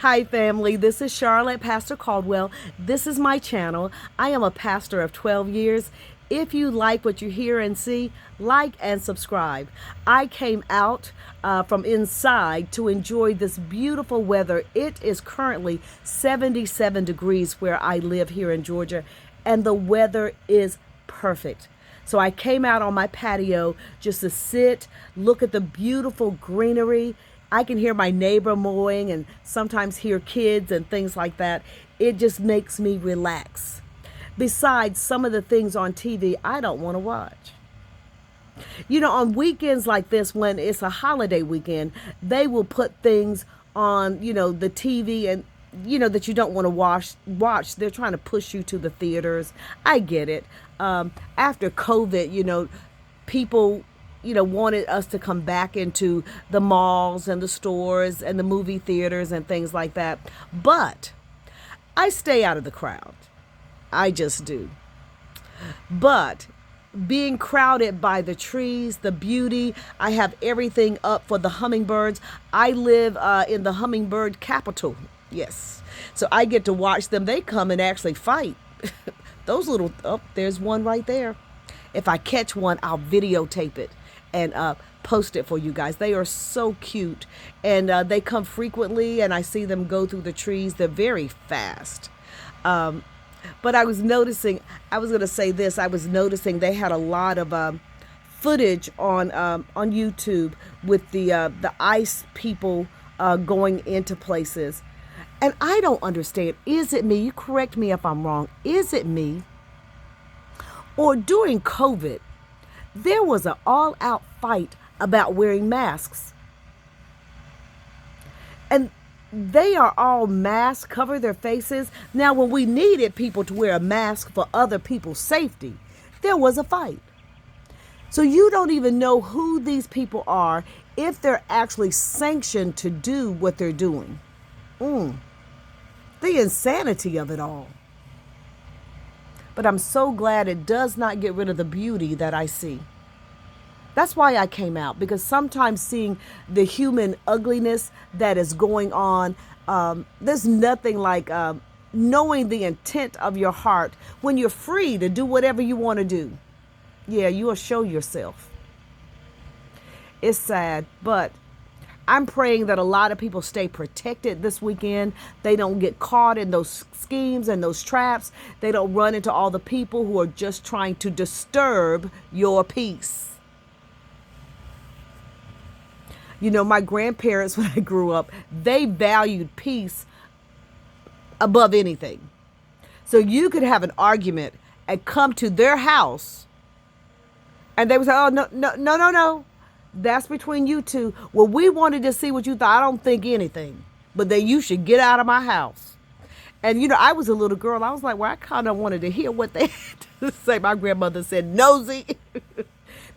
Hi, family. This is Charlotte, Pastor Caldwell. This is my channel. I am a pastor of 12 years. If you like what you hear and see, like and subscribe. I came out from inside to enjoy this beautiful weather. It is currently 77 degrees where I live here in Georgia, and the weather is perfect. So I came out on my patio just to sit, look at the beautiful greenery. I can hear my neighbor mowing and sometimes hear kids and things like that. It just makes me relax. Besides some of the things on TV I don't want to watch. You know, on weekends like this, when it's a holiday weekend, they will put things on, the TV and, that you don't want to watch. They're trying to push you to the theaters. I get it. After COVID, people wanted us to come back into the malls and the stores and the movie theaters and things like that. But I stay out of the crowd. I just do. But being crowded by the trees, the beauty, I have everything up for the hummingbirds. I live in the hummingbird capital. Yes. So I get to watch them. They come and actually fight. Those little, there's one right there. If I catch one, I'll videotape it and post it for you guys. They are so cute, and they come frequently, and I see them go through the trees. They're very fast. But I was noticing, I was going to say this, I was noticing they had a lot of footage on YouTube with the ICE people going into places. And I don't understand, is it me? You correct me if I'm wrong. Is it me? Or during COVID, there was an all-out fight about wearing masks. And they are all masked, cover their faces. Now, when we needed people to wear a mask for other people's safety, there was a fight. So you don't even know who these people are, if they're actually sanctioned to do what they're doing. The insanity of it all. But I'm so glad it does not get rid of the beauty that I see. That's why I came out, because sometimes seeing the human ugliness that is going on, there's nothing like knowing the intent of your heart when you're free to do whatever you want to do. Yeah, you will show yourself. It's sad, but I'm praying that a lot of people stay protected this weekend. They don't get caught in those schemes and those traps. They don't run into all the people who are just trying to disturb your peace. My grandparents, when I grew up, they valued peace above anything. So you could have an argument and come to their house, and they would say, oh, no. That's between you two. Well, we wanted to see what you thought. I don't think anything. But then you should get out of my house. And, I was a little girl. I was like, well, I kind of wanted to hear what they had to say. My grandmother said, nosy.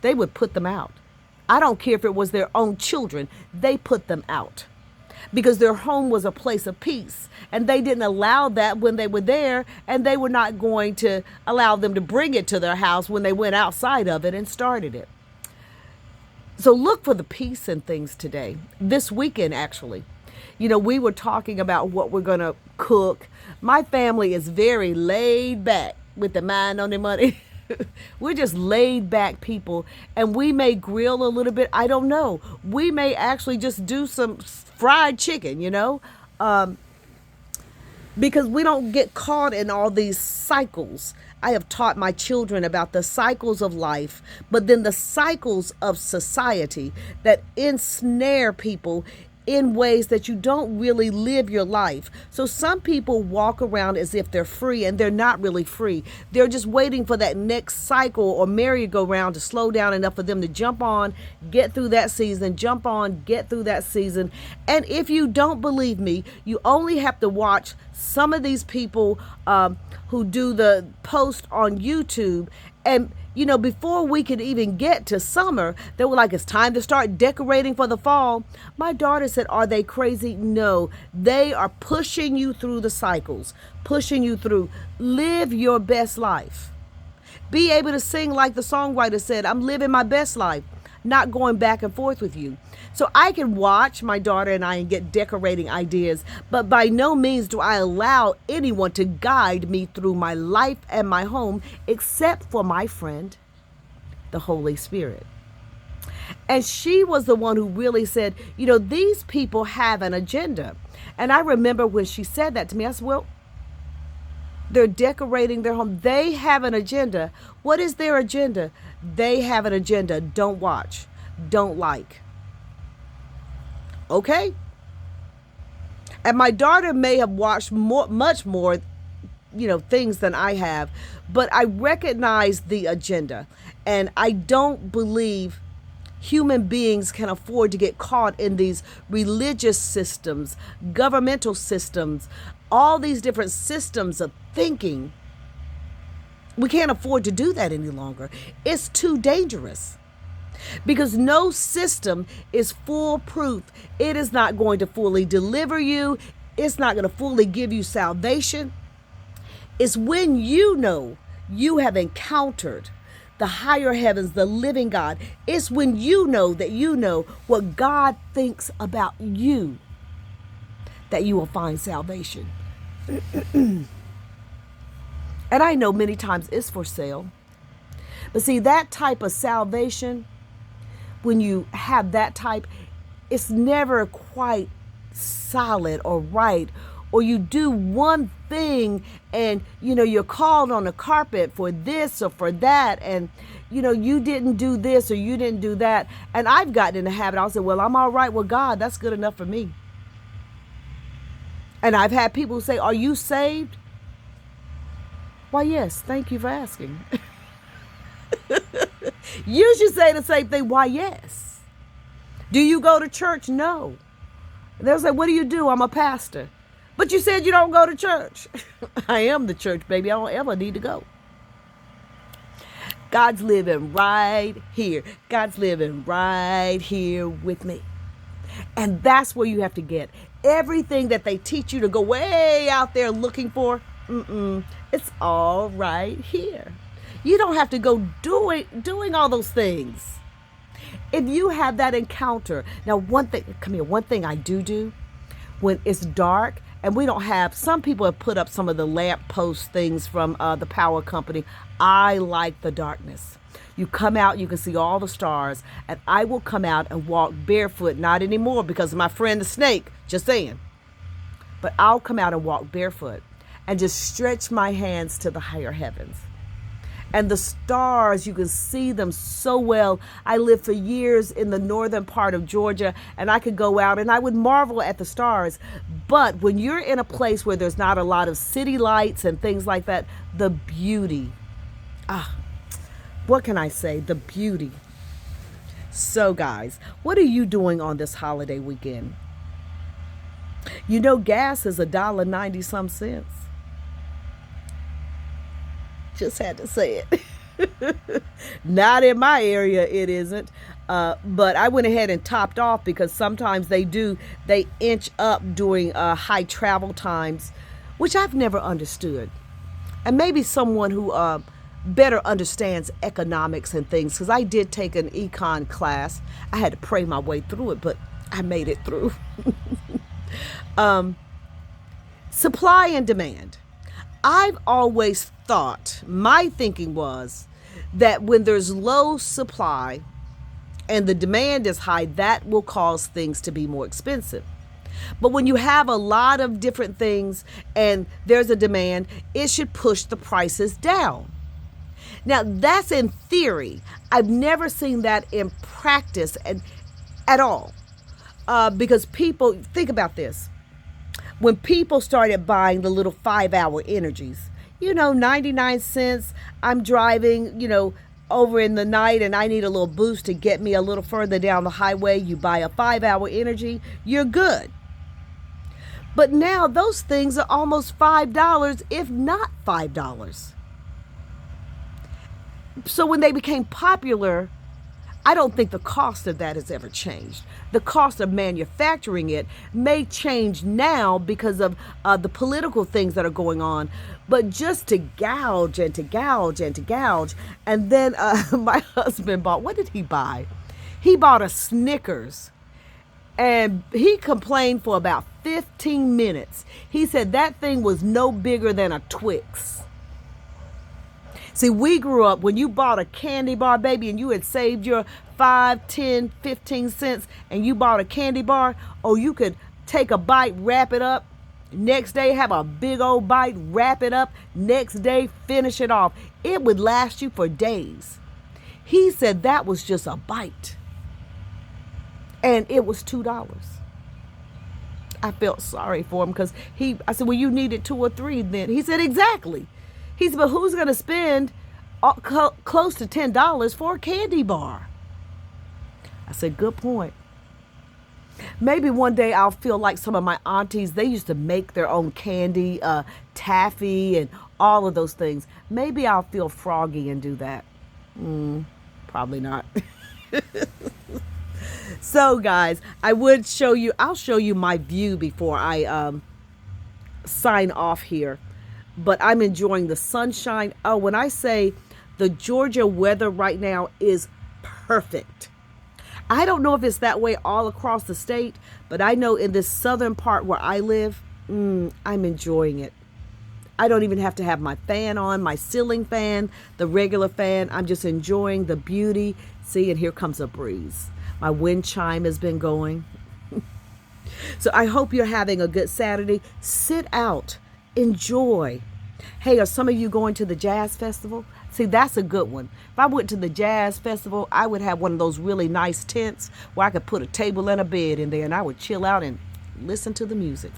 They would put them out. I don't care if it was their own children. They put them out because their home was a place of peace. And they didn't allow that when they were there. And they were not going to allow them to bring it to their house when they went outside of it and started it. So look for the peace in things today. This weekend, actually. We were talking about what we're going to cook. My family is very laid back with the mind on their money. We're just laid back people, and we may grill a little bit. I don't know. We may actually just do some fried chicken, because we don't get caught in all these cycles. I have taught my children about the cycles of life, but then the cycles of society that ensnare people in ways that you don't really live your life. So some people walk around as if they're free, and they're not really free. They're just waiting for that next cycle or merry-go-round to slow down enough for them to jump on, get through that season, jump on, get through that season. And if you don't believe me, you only have to watch some of these people who do the post on YouTube. And before we could even get to summer, they were like, it's time to start decorating for the fall. My daughter said, are they crazy? No, they are pushing you through the cycles, pushing you through. Live your best life. Be able to sing like the songwriter said, I'm living my best life. not going back and forth with you. So I can watch my daughter and I and get decorating ideas, but by no means do I allow anyone to guide me through my life and my home except for my friend, the Holy Spirit. And she was the one who really said, these people have an agenda. And I remember when she said that to me, I said, well, they're decorating their home. They have an agenda. What is their agenda? They have an agenda. Don't watch. Don't like. Okay? And my daughter may have watched much more, things than I have, but I recognize the agenda. And I don't believe human beings can afford to get caught in these religious systems, governmental systems, all these different systems of thinking. We can't afford to do that any longer. It's too dangerous because no system is foolproof. It is not going to fully deliver you. It's not going to fully give you salvation. It's when you know you have encountered the higher heavens, the living God. It's when you know that you know what God thinks about you that you will find salvation. And I know many times it's for sale. But see, that type of salvation, when you have that type, it's never quite solid or right. Or you do one thing and, you're called on the carpet for this or for that. And, you didn't do this or you didn't do that. And I've gotten in the habit. I'll say, well, I'm all right with God. That's good enough for me. And I've had people say, are you saved? Why, yes. Thank you for asking. You should say the same thing. Why, yes. Do you go to church? No. They'll say, what do you do? I'm a pastor. But you said you don't go to church. I am the church, baby. I don't ever need to go. God's living right here. God's living right here with me. And that's where you have to get everything that they teach you to go way out there looking for. It's all right here. You don't have to go doing all those things. If you have that encounter. Now, one thing I do when it's dark and we don't have, some people have put up some of the lamp post things from the power company. I like the darkness. You come out, you can see all the stars, and I will come out and walk barefoot, not anymore because of my friend the snake, just saying. But I'll come out and walk barefoot and just stretch my hands to the higher heavens. And the stars, you can see them so well. I lived for years in the northern part of Georgia, and I could go out and I would marvel at the stars. But when you're in a place where there's not a lot of city lights and things like that, the beauty, what can I say? The beauty. So guys, what are you doing on this holiday weekend? Gas is $1.90 some cents. Just had to say it. Not in my area, it isn't. But I went ahead and topped off because sometimes they inch up during high travel times, which I've never understood. And maybe someone who better understands economics and things, because I did take an econ class. I had to pray my way through it, but I made it through. Supply and demand. I've always thought, my thinking was that when there's low supply and the demand is high, that will cause things to be more expensive. But when you have a lot of different things and there's a demand, it should push the prices down. Now, that's in theory. I've never seen that in practice at all. Because people, think about this. When people started buying the little 5-hour energies, 99 cents, I'm driving, over in the night and I need a little boost to get me a little further down the highway. You buy a 5-hour energy, you're good. But now those things are almost $5, if not $5. So when they became popular, I don't think the cost of that has ever changed. The cost of manufacturing it may change now because of the political things that are going on. But just to gouge and to gouge and to gouge. And then my husband bought, what did he buy? He bought a Snickers and he complained for about 15 minutes. He said that thing was no bigger than a Twix. See, we grew up when you bought a candy bar, baby, and you had saved your 5, 10, 15 cents and you bought a candy bar. Oh, you could take a bite, wrap it up. Next day, have a big old bite, wrap it up. Next day, finish it off. It would last you for days. He said that was just a bite. And it was $2. I felt sorry for him because I said, well, you needed 2 or 3 then. He said, exactly. He said, but who's going to spend close to $10 for a candy bar? I said, good point. Maybe one day I'll feel like some of my aunties, they used to make their own candy, taffy and all of those things. Maybe I'll feel froggy and do that. Probably not. So guys, I'll show you my view before I sign off here. But I'm enjoying the sunshine. Oh, when I say the Georgia weather right now is perfect. I don't know if it's that way all across the state, but I know in this southern part where I live, I'm enjoying it. I don't even have to have my fan on, my ceiling fan, the regular fan. I'm just enjoying the beauty. See, and here comes a breeze. My wind chime has been going. So I hope you're having a good Saturday. Sit out. Enjoy. Hey, are some of you going to the jazz festival? See, that's a good one. If I went to the jazz festival, I would have one of those really nice tents where I could put a table and a bed in there and I would chill out and listen to the music.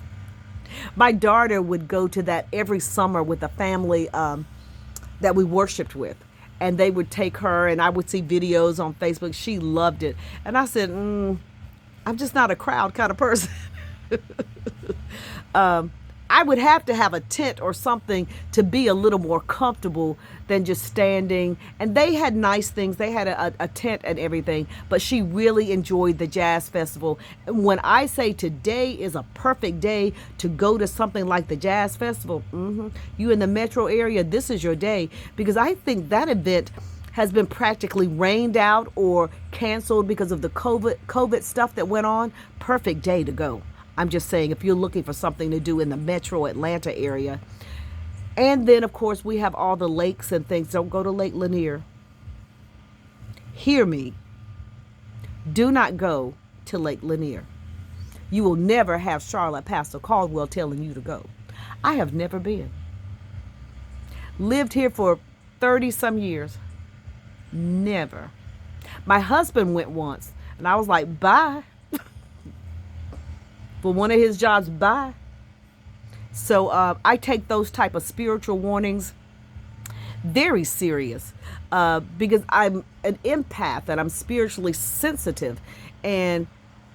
My daughter would go to that every summer with a family that we worshiped with. And they would take her and I would see videos on Facebook. She loved it. And I said, I'm just not a crowd kind of person. I would have to have a tent or something to be a little more comfortable than just standing. And they had nice things. They had a tent and everything. But she really enjoyed the jazz festival. And when I say today is a perfect day to go to something like the jazz festival, you in the metro area, this is your day. Because I think that event has been practically rained out or canceled because of the COVID stuff that went on. Perfect day to go. I'm just saying, if you're looking for something to do in the metro Atlanta area. And then, of course, we have all the lakes and things. Don't go to Lake Lanier. Hear me. Do not go to Lake Lanier. You will never have Charlotte Pastor Caldwell telling you to go. I have never been. Lived here for 30 some years. Never. My husband went once, and I was like, bye. For one of his jobs, bye. So I take those type of spiritual warnings very serious because I'm an empath and I'm spiritually sensitive. And,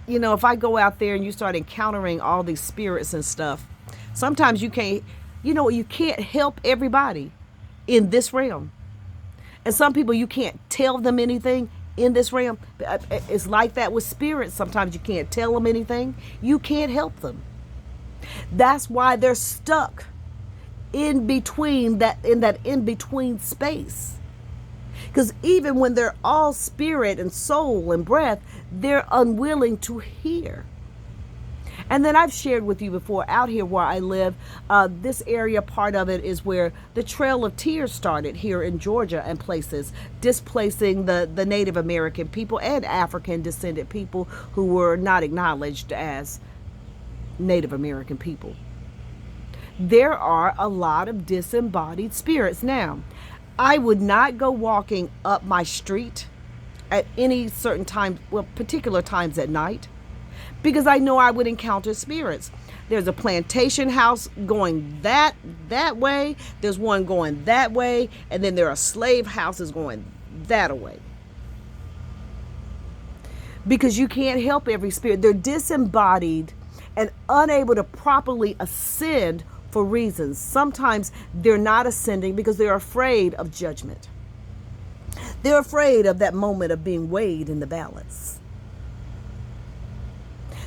you know, if I go out there and you start encountering all these spirits and stuff, sometimes you can't help everybody in this realm. And some people, you can't tell them anything in this realm. It's like that with spirits. Sometimes you can't tell them anything. You can't help them. That's why they're stuck in between in between space. Because even when they're all spirit and soul and breath, they're unwilling to hear. And then I've shared with you before, out here where I live, this area, part of it is where the Trail of Tears started here in Georgia and places, displacing the Native American people and African descended people who were not acknowledged as Native American people. There are a lot of disembodied spirits. Now, I would not go walking up my street at any certain time, well, particular times at night, because I know I would encounter spirits. There's a plantation house going that way. There's one going that way. And then there are slave houses going that way. Because you can't help every spirit. They're disembodied and unable to properly ascend for reasons. Sometimes they're not ascending because they're afraid of judgment. They're afraid of that moment of being weighed in the balance.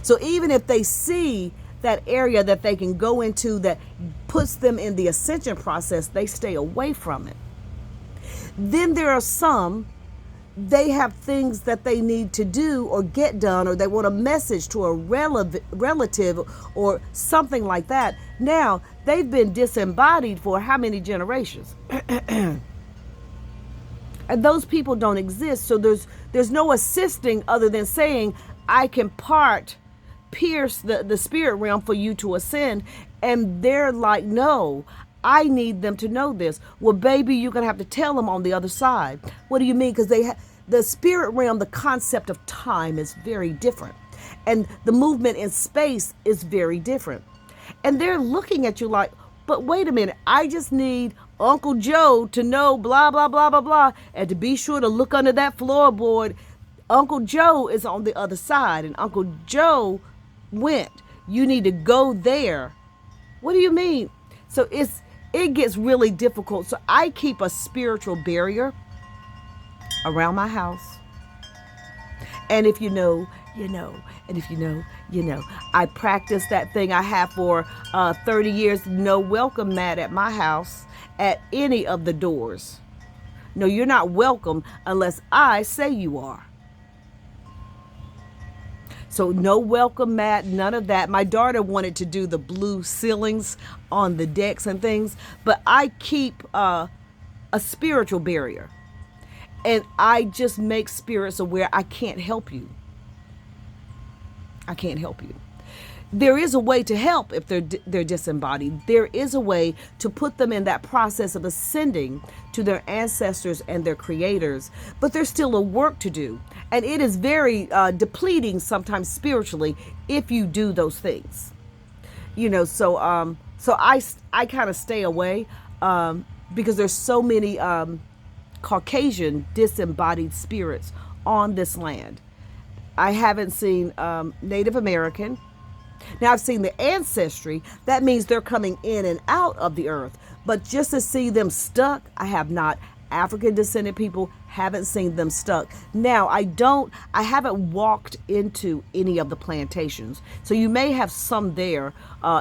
So even if they see that area that they can go into that puts them in the ascension process, they stay away from it. Then there are some they have things that they need to do or get done, or they want a message to a relative or something like that. Now, they've been disembodied for how many generations? And those people don't exist. So there's no assisting other than saying, I can pierce the spirit realm for you to ascend. And they're like, no, I need them to know this. Well, baby, you're going to have to tell them on the other side. What do you mean? Because the spirit realm, the concept of time is very different. And the movement in space is very different. And they're looking at you like, but wait a minute, I just need Uncle Joe to know blah, blah, blah, blah, blah. And to be sure to look under that floorboard. Uncle Joe is on the other side, and Uncle Joe went. You need to go there. What do you mean? So it gets really difficult. So I keep a spiritual barrier around my house. And if you know, you know. And if you know, you know. I practice that thing I have for 30 years. No welcome mat at my house at any of the doors. No, you're not welcome unless I say you are. So no welcome mat, none of that. My daughter wanted to do the blue ceilings on the decks and things, but I keep a spiritual barrier. And I just make spirits aware I can't help you. I can't help you. There is a way to help if they're disembodied. There is a way to put them in that process of ascending to their ancestors and their creators, but there's still a work to do. And it is very depleting sometimes spiritually if you do those things. You know, so I kind of stay away because there's so many Caucasian disembodied spirits on this land. I haven't seen Native American. Now, I've seen the ancestry. That means they're coming in and out of the earth. But just to see them stuck, I have not. African descended people, haven't seen them stuck. Now, I haven't walked into any of the plantations. So you may have some there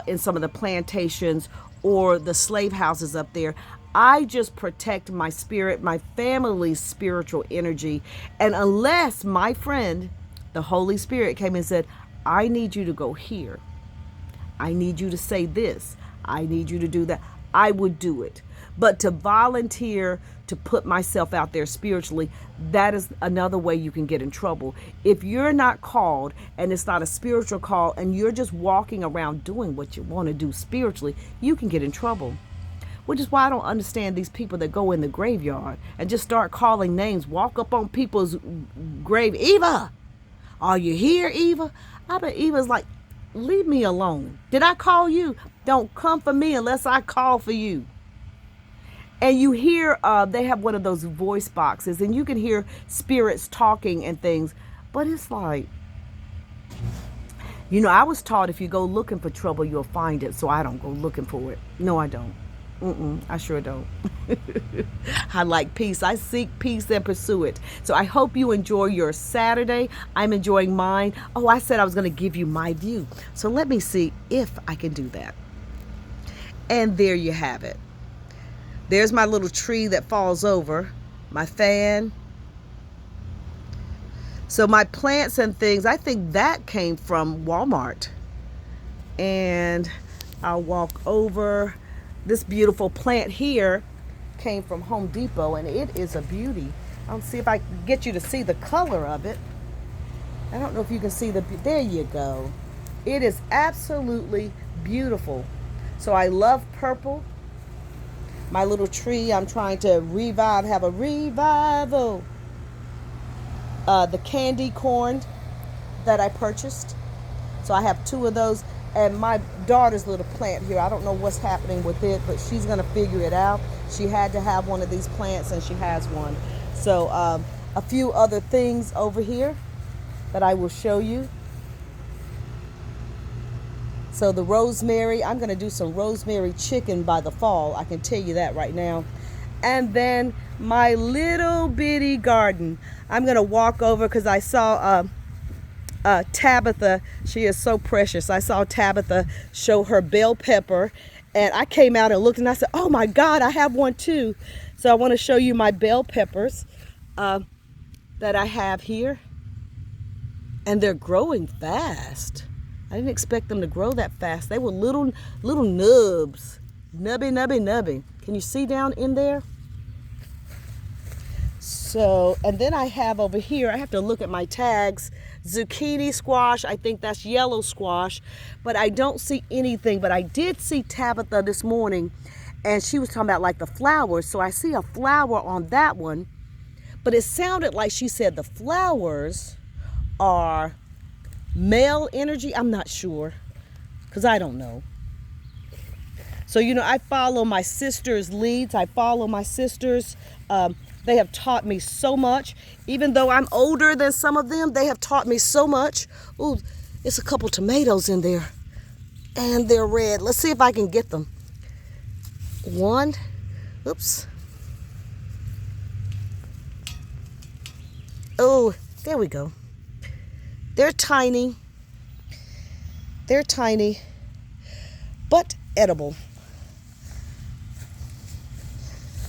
in some of the plantations or the slave houses up there. I just protect my spirit, my family's spiritual energy. And unless my friend, the Holy Spirit, came and said, I need you to go here. I need you to say this. I need you to do that. I would do it. But to volunteer to put myself out there spiritually, that is another way you can get in trouble. If you're not called and it's not a spiritual call and you're just walking around doing what you want to do spiritually, you can get in trouble. Which is why I don't understand these people that go in the graveyard and just start calling names, walk up on people's grave. Eva, are you here, Eva? I bet Eva's like, leave me alone. Did I call you? Don't come for me unless I call for you. And you hear, they have one of those voice boxes and you can hear spirits talking and things. But it's like, you know, I was taught if you go looking for trouble, you'll find it. So I don't go looking for it. No, I don't. I sure don't. I like peace. I seek peace and pursue it. So I hope you enjoy your Saturday. I'm enjoying mine. Oh, I said I was going to give you my view. So let me see if I can do that. And there you have it. There's my little tree that falls over. My fan. So my plants and things, I think that came from Walmart. And I'll walk over. This beautiful plant here came from Home Depot, and it is a beauty. I'll see if I can get you to see the color of it. I don't know if you can see there you go. It is absolutely beautiful. So I love purple. My little tree, I'm trying to have a revival. The candy corn that I purchased. So I have 2 of those. And my daughter's little plant here, I don't know what's happening with it, but she's going to figure it out. She had to have one of these plants, and she has one. So a few other things over here that I will show you. So the rosemary, I'm going to do some rosemary chicken by the fall. I can tell you that right now. And then my little bitty garden. I'm going to walk over because I saw Tabitha. She is so precious. I saw Tabitha show her bell pepper, and I came out and looked, and I said, oh my God, I have one too. So I want to show you my bell peppers. that I have here. And they're growing fast. I didn't expect them to grow that fast. They were little nubs. Nubby. Can you see down in there? So, and then I have over here, I have to look at my tags, zucchini squash. I think that's yellow squash, but I don't see anything. But I did see Tabitha this morning, and she was talking about like the flowers. So I see a flower on that one, but it sounded like she said the flowers are male energy. I'm not sure, because I don't know. So, you know, I follow my sister's leads. I follow my sisters. They have taught me so much. Even though I'm older than some of them, they have taught me so much. Ooh, it's a couple tomatoes in there, and they're red. Let's see if I can get them. One, oops. Oh, there we go. They're tiny. They're tiny, but edible.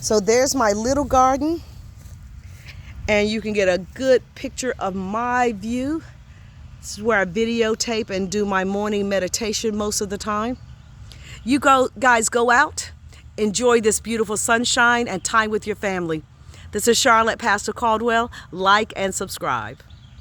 So there's my little garden, and you can get a good picture of my view. This is where I videotape and do my morning meditation most of the time. You guys go out, enjoy this beautiful sunshine and time with your family. This is Charlotte Pastor Caldwell. Like and subscribe.